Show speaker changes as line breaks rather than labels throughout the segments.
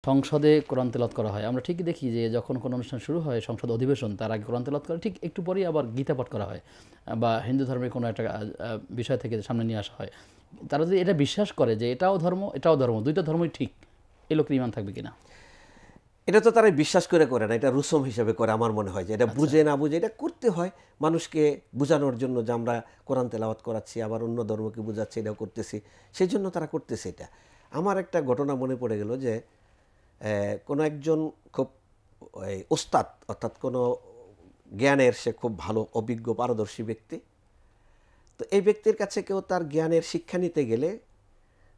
সংসদে কোরআন তেলাওয়াত করা হয়, আমরা ঠিকই দেখি যে যখন কোনো অনুষ্ঠান শুরু হয়, সংসদ অধিবেশন, তার আগে কোরআন তেলাওয়াত করে, ঠিক একটু পরেই আবার গীতা পাঠ করা হয় বা হিন্দু ধর্মের কোনো একটা বিষয় থেকে সামনে নিয়ে আসা হয়। তারা যদি এটা বিশ্বাস করে যে এটাও ধর্ম, দুইটা ধর্মই ঠিক, এই লোকের ঈমান থাকবে কিনা?
এটা তো তারা বিশ্বাস করে না, এটা রুসুম হিসেবে করে। আমার মনে হয় যে এটা বুঝে না বুঝে এটা করতে হয় মানুষকে বোঝানোর জন্য, যে আমরা কোরআন তেলাওয়াত করাচ্ছি, আবার অন্য ধর্মকে বোঝাচ্ছি, এটাও করতেছি, সেই জন্য তারা করতেছে এটা। আমার একটা ঘটনা মনে পড়ে গেল যে কোনো একজন খুব ওস্তাদ, অর্থাৎ কোনো জ্ঞানের সে খুব ভালো অভিজ্ঞ পারদর্শী ব্যক্তি, তো এই ব্যক্তির কাছে কেউ তার জ্ঞানের শিক্ষা নিতে গেলে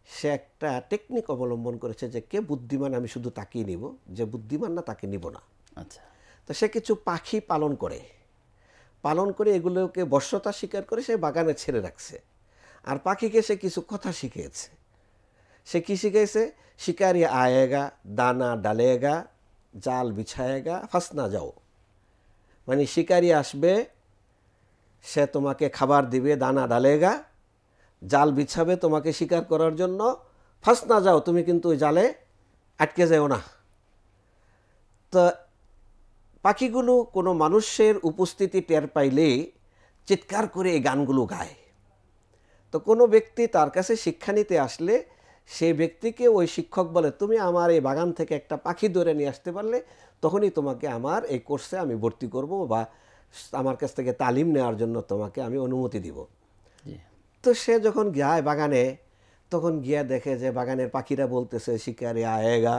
সে একটা টেকনিক অবলম্বন করেছে যে কে বুদ্ধিমান আমি শুধু তাকেই নিব, যে বুদ্ধিমান না তাকে নিব না।
আচ্ছা,
তো সে কিছু পাখি পালন করে এগুলোকে বশ্যতা স্বীকার করে সে বাগানে ছেড়ে রাখছে। আর পাখিকে সে কিছু কথা শিখিয়েছে। সে কি শিখেছে? শিকারি আয়েগা, দানা ডালেগা, জাল বিছায়েগা, ফাঁস না যাও। মানে শিকারি আসবে, সে তোমাকে খাবার দিবে, দানা ডালেগা, জাল বিছাবে তোমাকে শিকার করার জন্য, ফাঁস না যাও, তুমি কিন্তু ওই জালে আটকে যাও না। তো পাখিগুলো কোনো মানুষের উপস্থিতি টের পাইলেই চিৎকার করে এই গানগুলো গায়। তো কোনো ব্যক্তি তার কাছে শিক্ষা নিতে আসলে সেই ব্যক্তিকে ওই শিক্ষক বলে, তুমি আমার এই বাগান থেকে একটা পাখি ধরে নিয়ে আসতে পারলে তখনই তোমাকে আমার এই কোর্সে আমি ভর্তি করব, বা আমার কাছ থেকে তালিম নেওয়ার জন্য তোমাকে আমি অনুমতি দিব। তো সে যখন যায় বাগানে, তখন গিয়া দেখে যে বাগানের পাখিরা বলতেছে শিকারি আয়েগা,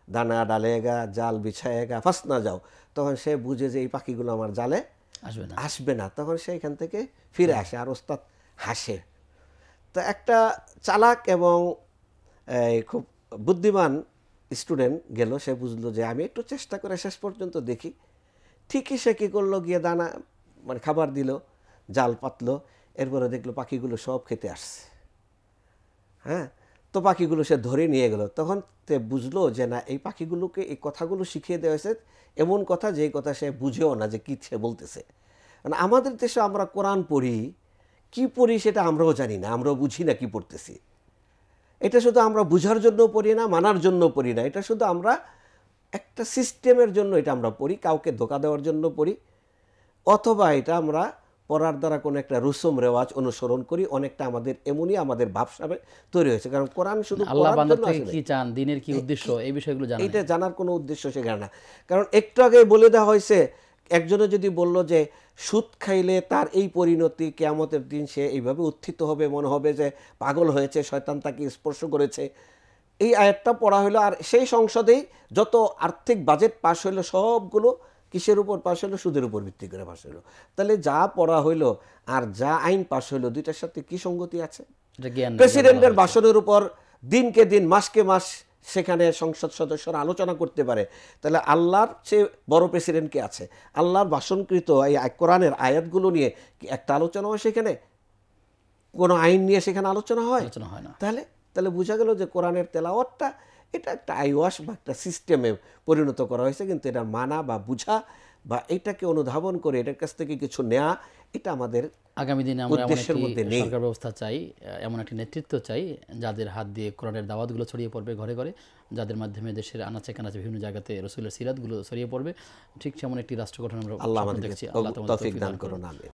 দানা ডালেগা, জাল বিছায়েগা, ফাঁস না যাও। তখন সে বুঝে যে এই পাখিগুলো আমার জালে আসবে না। তখন সে এখান থেকে ফিরে আসে, আর ওস্তাদ হাসে। তো একটা চালাক এবং খুব বুদ্ধিমান স্টুডেন্ট গেল, সে বুঝলো যে আমি একটু চেষ্টা করে শেষ পর্যন্ত দেখি। ঠিকই সে কী করলো, গিয়ে দানা মানে খাবার দিল, জাল পাতলো, এরপরে দেখলো পাখিগুলো সব খেতে আসছে। হ্যাঁ, তো পাখিগুলো সে ধরে নিয়ে গেল। তখন সে বুঝলো যে না, এই পাখিগুলোকে এই কথাগুলো শিখিয়ে দেওয়া হয়েছে, এমন কথা যে কথা সে বুঝেও না যে কী সে বলতেছে। মানে আমাদের দেশে আমরা কোরআন পড়ি, কি পড়ি সেটা আমরাও জানি না, আমরাও বুঝি না কি পড়তেছি। এটা শুধু আমরা বুঝার জন্য পড়ি না, মানার জন্য পড়ি না, এটা শুধু আমরা একটা সিস্টেমের জন্য এটা আমরা পড়ি, কাউকে ধোঁকা দেওয়ার জন্য পড়ি, অথবা এটা আমরা পড়ার দ্বারা কোনো একটা রুসুম রেওয়াজ অনুসরণ করি। অনেকটা আমাদের এমনই আমাদের ভাবসাবে তৈরি হয়েছে। কারণ কোরআন শুধু
আল্লাহ বান্দার থেকে কি চান, দিনের কি উদ্দেশ্য, এই বিষয়গুলো জানা,
এটা জানার কোনো উদ্দেশ্য সেখানে না। কারণ একটু আগে বলে দেওয়া হয়েছে, একজনে যদি বলল যে সুদ খাইলে তার এই পরিণতি, কিয়ামতের দিন সে এইভাবে উত্থিত হবে, মনে হবে যে পাগল হয়েছে, শয়তান তাকে স্পর্শ করেছে। এই আয়াতটা পড়া হলো, আর সেই সংসদেই যত আর্থিক বাজেট পাস হইলো সবগুলো কিসের উপর পাস হলো? সুদের উপর ভিত্তি করে পাস হইলো। তাহলে যা পড়া হইলো আর যা আইন পাস হইলো, দুইটার সাথে কি সঙ্গতি আছে? প্রেসিডেন্টের ভাষণের উপর দিনকে দিন, মাসকে মাস সেখানে সংসদ সদস্যরা আলোচনা করতে পারে। তাহলে আল্লাহর চেয়ে বড় প্রেসিডেন্ট কে আছে? আল্লাহর ভাষণকৃত এই কোরআনের আয়াতগুলো নিয়ে কি একটা আলোচনা হয় সেখানে? কোনো আইন নিয়ে সেখানে আলোচনা হয়
না।
তাহলে বোঝা গেল যে কোরআনের তেলাওয়াতটা এটা একটা আইওয়াশ বা একটা সিস্টেমে পরিণত করা হয়েছে, কিন্তু এটা মানা বা বুঝা বা এটাকে অনুধাবন করে এটার কাছ থেকে কিছু নেওয়া, এটা আমাদের
আগামী দিনে আমরা এমন একটি
নেই।
সরকার ব্যবস্থা চাই, এমন একটি নেতৃত্ব চাই যাদের হাত দিয়ে কোরআনের দাওয়াতগুলো ছড়িয়ে পড়বে ঘরে ঘরে, যাদের মাধ্যমে দেশের আনাচে কানাচে বিভিন্ন জায়গাতে রসুলের সিরাতগুলো ছড়িয়ে পড়বে। ঠিক সেমন একটি রাষ্ট্র গঠন আমরা
আল্লাহ আমাদের তৌফিক দান করুন। আমিন।